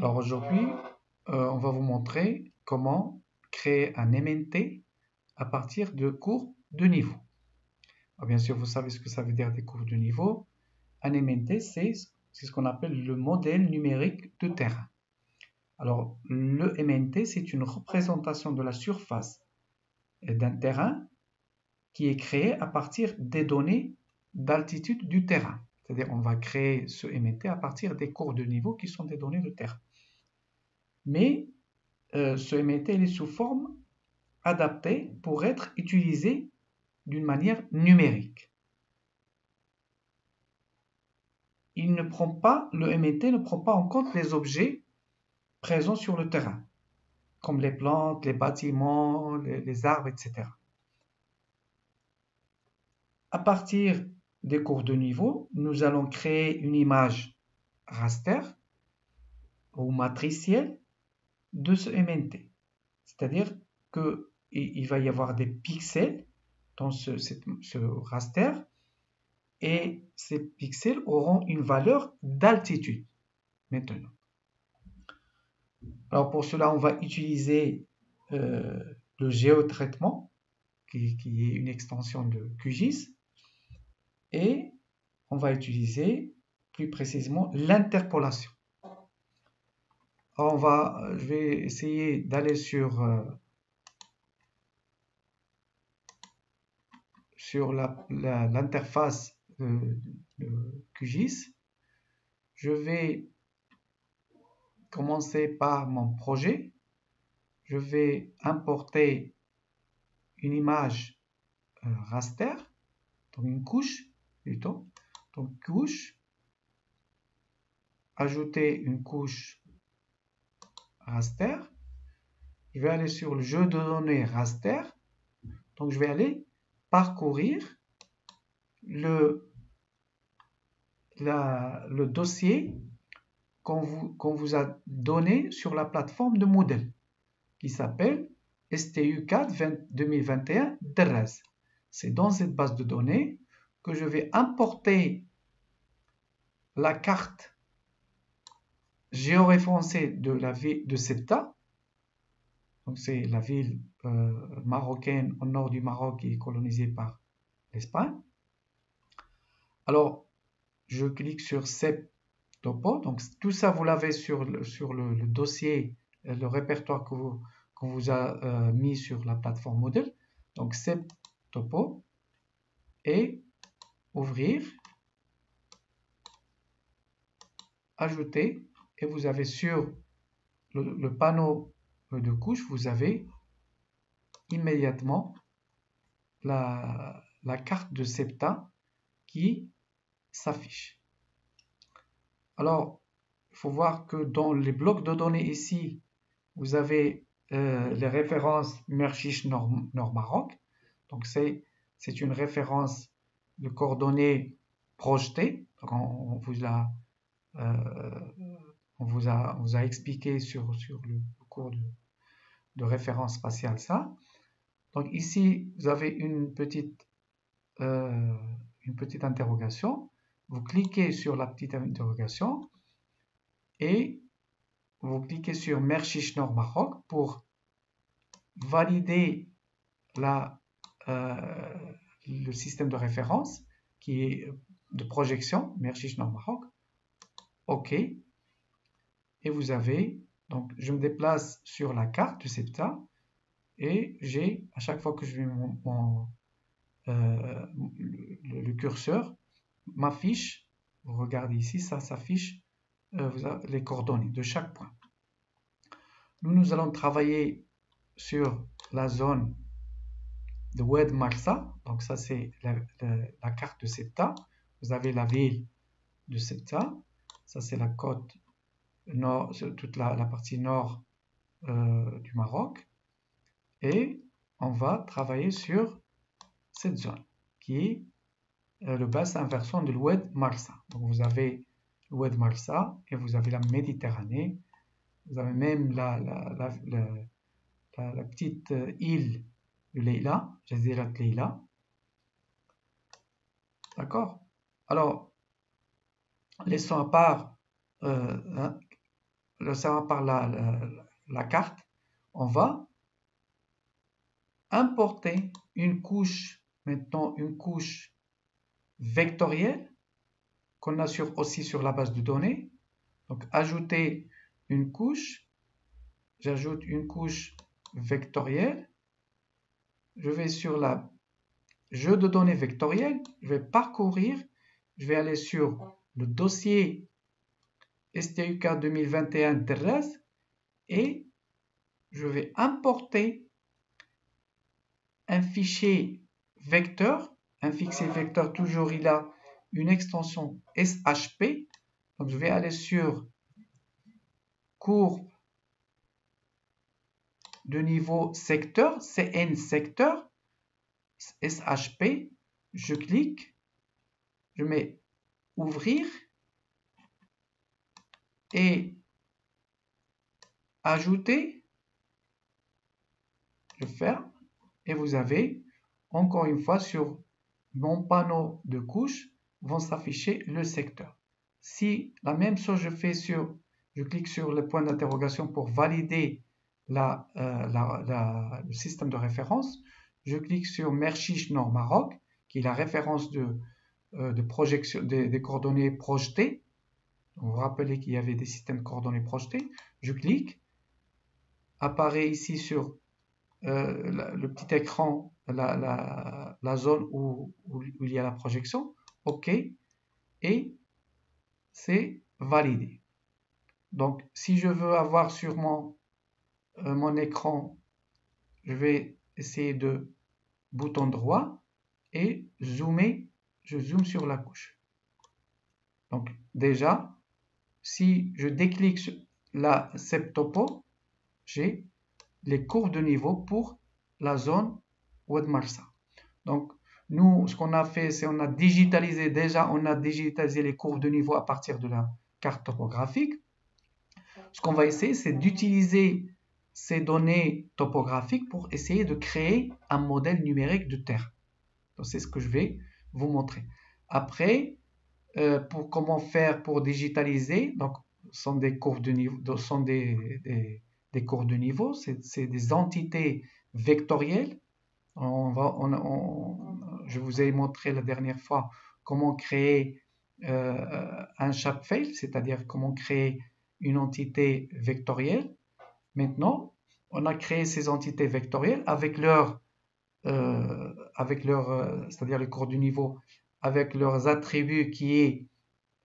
Alors aujourd'hui, on va vous montrer comment créer un MNT à partir de cours de niveau. Alors bien sûr, vous savez ce que ça veut dire des cours de niveau. Un MNT, c'est ce qu'on appelle le modèle numérique de terrain. Alors, le MNT, c'est une représentation de la surface d'un terrain qui est créé à partir des données d'altitude du terrain. C'est-à-dire, on va créer ce MNT à partir des cours de niveau qui sont des données de terrain. Mais ce MNT il est sous forme adaptée pour être utilisé d'une manière numérique. Le MNT ne prend pas en compte les objets présents sur le terrain, comme les plantes, les bâtiments, les arbres, etc. À partir des cours de niveau, nous allons créer une image raster ou matricielle de ce MNT. C'est-à-dire qu'il va y avoir des pixels dans ce raster et ces pixels auront une valeur d'altitude maintenant. Alors pour cela, on va utiliser le géotraitement qui est une extension de QGIS et on va utiliser plus précisément l'interpolation. Alors je vais essayer d'aller sur l'interface de QGIS. Je vais commencer par mon projet. Je vais importer une image raster, donc une couche plutôt. Donc couche, ajouter une couche raster. Je vais aller sur le jeu de données raster. Donc je vais aller parcourir le dossier qu'on vous a donné sur la plateforme de Moodle qui s'appelle STU4 2021 DRES. C'est dans cette base de données que je vais importer la carte géoréférencée de la ville de Ceuta. Donc c'est la ville marocaine au nord du Maroc qui est colonisée par l'Espagne. Alors, je clique sur CEP Topo. Donc tout ça, vous l'avez sur le dossier, le répertoire qu'on vous a mis sur la plateforme Moodle. Donc CEP Topo et ouvrir, ajouter, et vous avez sur le panneau de couche, vous avez immédiatement la carte de Ceuta qui s'affiche. Alors, il faut voir que dans les blocs de données ici, vous avez les références Merchiche Nord Maroc. Donc, c'est une référence de coordonnées projetées. Donc, on vous a expliqué sur le cours de référence spatiale ça. Donc, ici, vous avez une petite interrogation. Vous cliquez sur la petite interrogation et vous cliquez sur Merchiche Nord Maroc pour valider le système de référence qui est de projection Merchiche Nord Maroc. OK. Et vous avez, donc je me déplace sur la carte du Ceuta et j'ai, à chaque fois que je mets le curseur, m'affiche, vous regardez ici, ça s'affiche les coordonnées de chaque point. Nous allons travailler sur la zone de Oued Marsa. Donc ça c'est la carte de Ceuta. Vous avez la ville de Ceuta. Ça c'est la côte nord, toute la partie nord du Maroc. Et on va travailler sur cette zone qui est le bassin versant de l'Oued Marsa. Donc vous avez l'Oued Marsa et vous avez la Méditerranée. Vous avez même la petite île de Leila, Jazirat Leila. D'accord? Alors, laissons à part ça va par la carte, on va importer une couche, maintenant une couche vectorielle qu'on a aussi sur la base de données. Donc ajouter une couche, j'ajoute une couche vectorielle, je vais sur la jeu de données vectoriel, je vais parcourir, je vais aller sur le dossier STUK 2021 TERRAS et je vais importer un fichier vecteur. Un fichier vecteur, toujours il a une extension SHP. Donc je vais aller sur courbe de niveau secteur, CN secteur, SHP. Je clique, je mets ouvrir et ajouter. Je ferme et vous avez encore une fois sur mon panneau de couches vont s'afficher le secteur. Si la même chose je fais je clique sur le point d'interrogation pour valider le système de référence, je clique sur Merchiche Nord Maroc qui est la référence de projection des coordonnées projetées. Vous vous rappelez qu'il y avait des systèmes de coordonnées projetées. Je clique, apparaît ici sur le petit écran, la zone où il y a la projection, OK, et c'est validé. Donc, si je veux avoir sur mon écran, je vais essayer de bouton droit et zoomer, je zoome sur la couche. Donc, déjà, si je déclique sur la septopo, j'ai les courbes de niveau pour la zone Oued Marsa. Donc, nous, ce qu'on a fait, c'est on a digitalisé les courbes de niveau à partir de la carte topographique. Ce qu'on va essayer, c'est d'utiliser ces données topographiques pour essayer de créer un modèle numérique de terre. Donc, c'est ce que je vais vous montrer. Après, comment faire pour digitaliser, donc, ce sont des courbes de niveau, sont des courbes de niveau, c'est des entités vectorielles. Je vous ai montré la dernière fois comment créer un shapefile, c'est-à-dire comment créer une entité vectorielle. Maintenant, on a créé ces entités vectorielles avec c'est-à-dire les courbes du niveau, avec leurs attributs qui est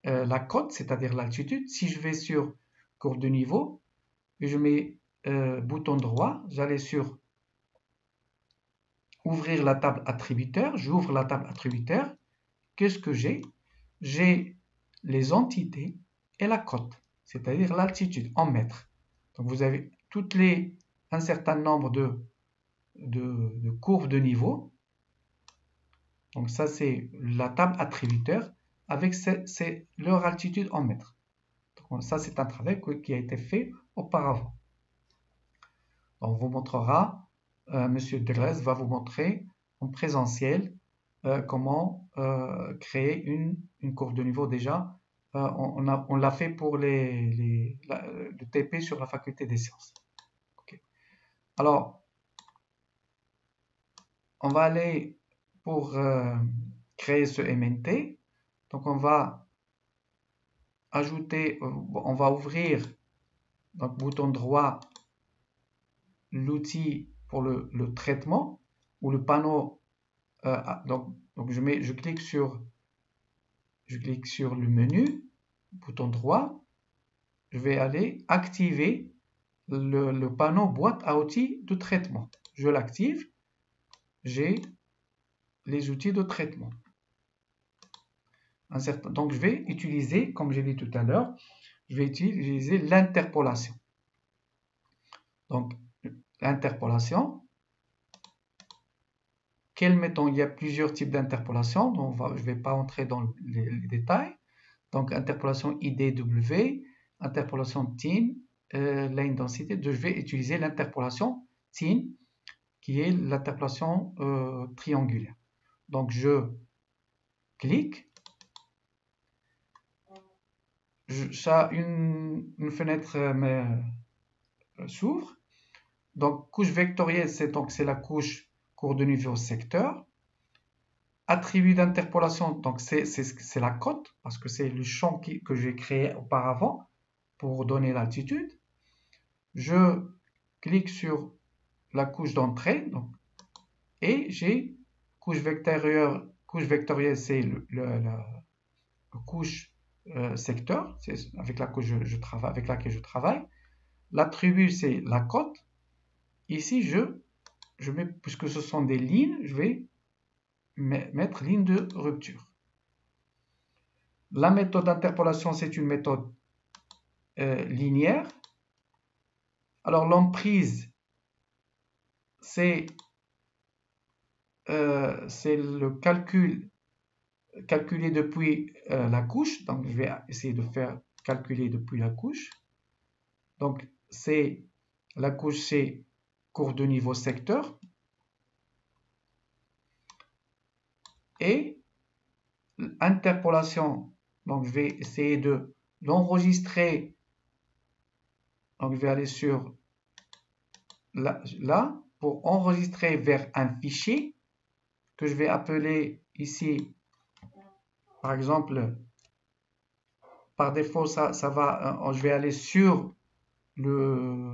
la cote, c'est-à-dire l'altitude. Si je vais sur courbe de niveau, et je mets bouton droit, j'allais sur ouvrir la table attributeur, j'ouvre la table attributeur. Qu'est-ce que j'ai? J'ai les entités et la cote, c'est-à-dire l'altitude en mètres. Donc vous avez un certain nombre de courbes de niveau. Donc ça c'est la table attributeur avec leur altitude en mètres. Donc ça c'est un travail qui a été fait auparavant. On vous montrera, Monsieur Deleuze va vous montrer en présentiel comment créer une courbe de niveau déjà. On l'a fait pour le TP sur la faculté des sciences. Okay. Alors, on va aller pour créer ce MNT. Donc, on va ajouter, on va ouvrir, donc bouton droit, l'outil pour le traitement ou le panneau. Donc je clique sur le menu, bouton droit, je vais aller activer le panneau boîte à outils de traitement. Je l'active, j'ai les outils de traitement. Donc je vais utiliser, comme j'ai dit tout à l'heure, je vais utiliser l'interpolation. Donc l'interpolation, quelle méthode? Il y a plusieurs types d'interpolation, donc je ne vais pas entrer dans les détails. Donc interpolation IDW, interpolation TIN, line density, je vais utiliser l'interpolation TIN, qui est l'interpolation triangulaire. Donc je clique, une fenêtre s'ouvre. Donc, couche vectorielle, c'est la couche cours de niveau secteur. Attribut d'interpolation, donc c'est la cote, parce que c'est le champ que j'ai créé auparavant pour donner l'altitude. Je clique sur la couche d'entrée, et j'ai couche vectorielle, c'est la couche secteur, c'est avec laquelle je travaille. L'attribut, c'est la cote. Ici, je mets, puisque ce sont des lignes, je vais mettre ligne de rupture. La méthode d'interpolation, c'est une méthode linéaire. Alors, l'emprise, c'est le calculé depuis la couche. Donc, je vais essayer de faire calculer depuis la couche. Donc, c'est la couche, c'est cours de niveau secteur. Et interpolation, donc je vais essayer de l'enregistrer. Donc, je vais aller sur là pour enregistrer vers un fichier que je vais appeler ici, par exemple, par défaut, ça va, je vais aller sur je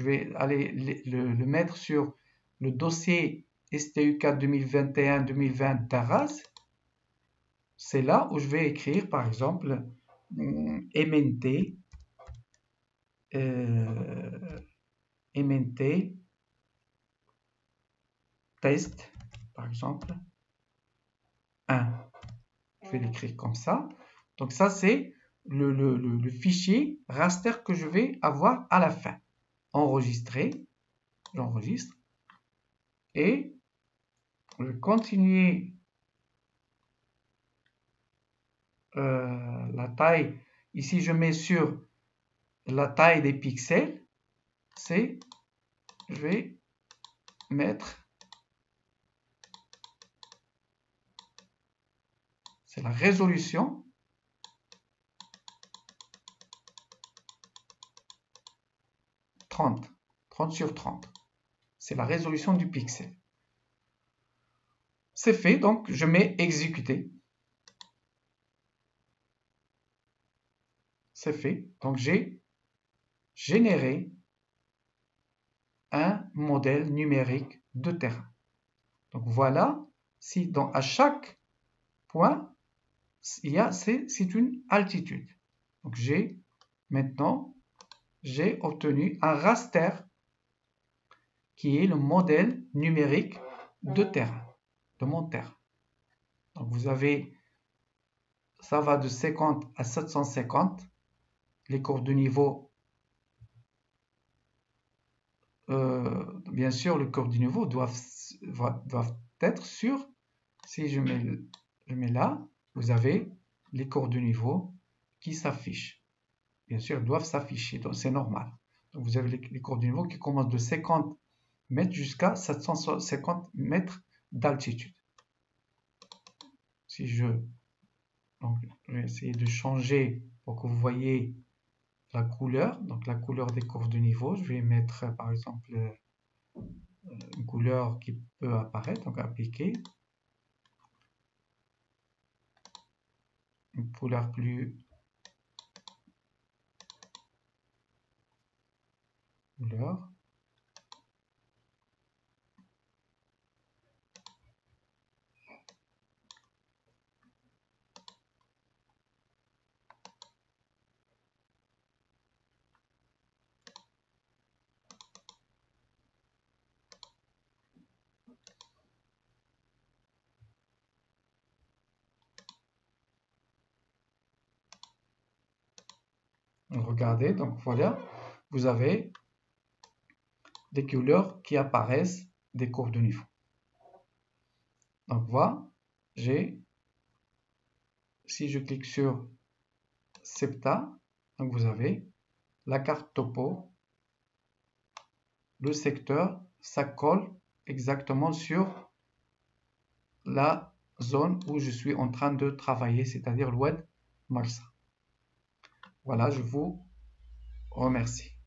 vais aller le mettre sur le dossier STU4 2021-2020 d'Arras. C'est là où je vais écrire, par exemple, MNT, MNT test, par exemple, 1. Je vais l'écrire comme ça. Donc ça, c'est le fichier raster que je vais avoir à la fin. Enregistrer, j'enregistre. Et je vais continuer la taille. Ici, je mets sur la taille des pixels. Je vais mettre, c'est la résolution. 30 sur 30. C'est la résolution du pixel. C'est fait, donc je mets exécuter. C'est fait. Donc j'ai généré un modèle numérique de terrain. Donc voilà, si à chaque point, c'est une altitude. Donc maintenant, j'ai obtenu un raster qui est le modèle numérique de terrain, de mon terrain. Donc vous avez, ça va de 50 à 750, les courbes de niveau. Bien sûr, les courbes de niveau doivent être sur, si je mets là, vous avez les courbes de niveau qui s'affichent. Bien sûr, elles doivent s'afficher, donc c'est normal. Donc vous avez les courbes de niveau qui commencent de 50 mètres jusqu'à 750 mètres d'altitude. Si je vais essayer de changer pour que vous voyez la couleur, donc la couleur des courbes de niveau, je vais mettre par exemple une couleur qui peut apparaître, donc appliquer une couleur plus couleur. Regardez, donc voilà, vous avez des couleurs qui apparaissent des courbes de niveau. Donc voilà, si je clique sur Septa, donc vous avez la carte topo, le secteur, ça colle exactement sur la zone où je suis en train de travailler, c'est-à-dire l'Oued Marsa. Voilà, je vous remercie.